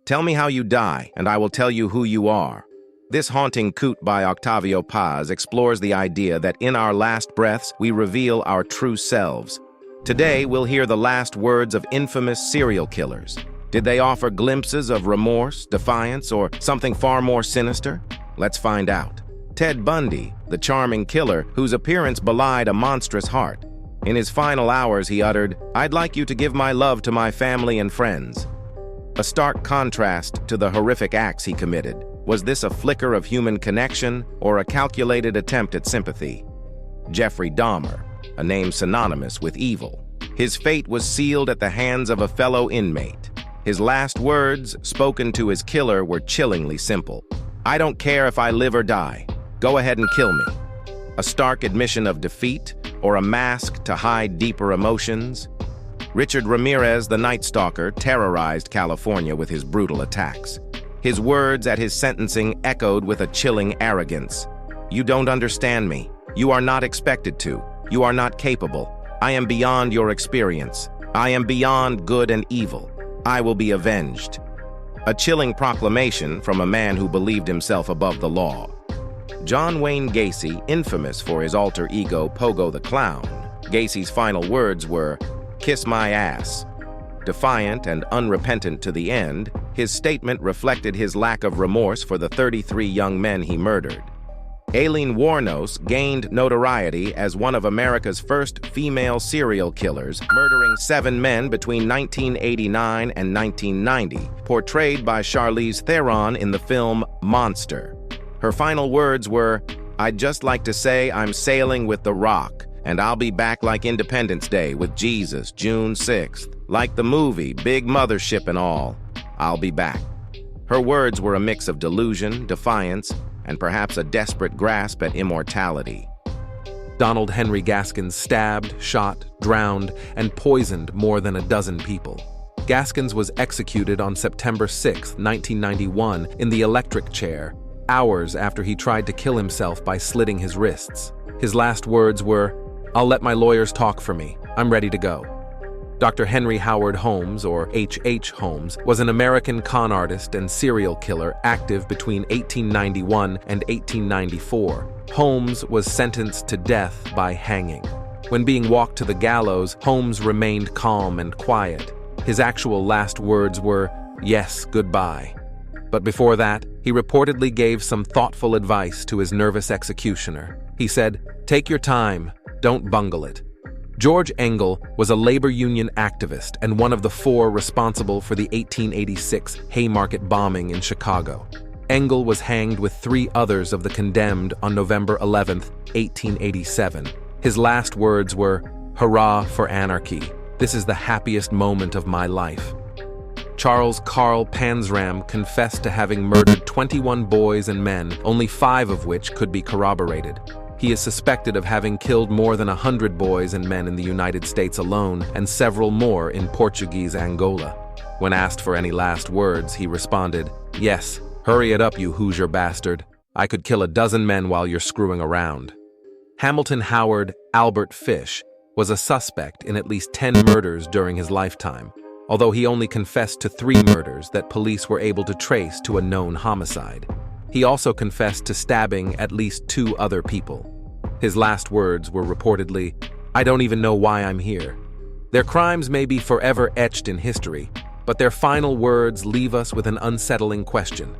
Tell me how you die, and I will tell you who you are. This haunting coot by Octavio Paz explores the idea that in our last breaths, we reveal our true selves. Today, we'll hear the last words of infamous serial killers. Did they offer glimpses of remorse, defiance, or something far more sinister? Let's find out. Ted Bundy, the charming killer whose appearance belied a monstrous heart. In his final hours, he uttered, "I'd like you to give my love to my family and friends." A stark contrast to the horrific acts he committed. Was this a flicker of human connection or a calculated attempt at sympathy? Jeffrey Dahmer, a name synonymous with evil. His fate was sealed at the hands of a fellow inmate. His last words, spoken to his killer, were chillingly simple. "I don't care if I live or die. Go ahead and kill me." A stark admission of defeat or a mask to hide deeper emotions? Richard Ramirez, the Night Stalker, terrorized California with his brutal attacks. His words at his sentencing echoed with a chilling arrogance. "You don't understand me. You are not expected to. You are not capable. I am beyond your experience. I am beyond good and evil. I will be avenged." A chilling proclamation from a man who believed himself above the law. John Wayne Gacy, infamous for his alter ego Pogo the Clown, Gacy's final words were, "Kiss my ass." Defiant and unrepentant to the end, his statement reflected his lack of remorse for the 33 young men he murdered. Aileen Wuornos gained notoriety as one of America's first female serial killers, murdering 7 men between 1989 and 1990, portrayed by Charlize Theron in the film Monster. Her final words were, "I'd just like to say I'm sailing with the Rock, and I'll be back like Independence Day with Jesus, June 6th. Like the movie, big mothership and all. I'll be back." Her words were a mix of delusion, defiance, and perhaps a desperate grasp at immortality. Donald Henry Gaskins stabbed, shot, drowned, and poisoned more than a dozen people. Gaskins was executed on September 6, 1991, in the electric chair, hours after he tried to kill himself by slitting his wrists. His last words were, "I'll let my lawyers talk for me. I'm ready to go." Dr. Henry Howard Holmes, or H.H. Holmes, was an American con artist and serial killer active between 1891 and 1894. Holmes was sentenced to death by hanging. When being walked to the gallows, Holmes remained calm and quiet. His actual last words were, "Yes, goodbye." But before that, he reportedly gave some thoughtful advice to his nervous executioner. He said, "Take your time, don't bungle it." George Engel was a labor union activist and one of the 4 responsible for the 1886 Haymarket bombing in Chicago. Engel was hanged with 3 others of the condemned on November 11, 1887. His last words were, "Hurrah for anarchy. This is the happiest moment of my life." Charles Carl Panzram confessed to having murdered 21 boys and men, only 5 of which could be corroborated. He is suspected of having killed more than 100 boys and men in the United States alone and several more in Portuguese Angola. When asked for any last words, he responded, "Yes, hurry it up, you Hoosier bastard. I could kill a dozen men while you're screwing around." Hamilton Howard Albert Fish was a suspect in at least 10 murders during his lifetime, although he only confessed to 3 murders that police were able to trace to a known homicide. He also confessed to stabbing at least 2 other people. His last words were reportedly, "I don't even know why I'm here." Their crimes may be forever etched in history, but their final words leave us with an unsettling question.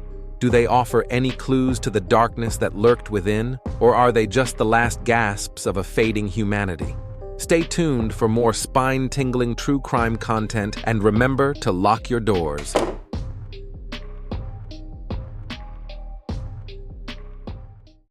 Do they offer any clues to the darkness that lurked within, or are they just the last gasps of a fading humanity? Stay tuned for more spine-tingling true crime content, and remember to lock your doors.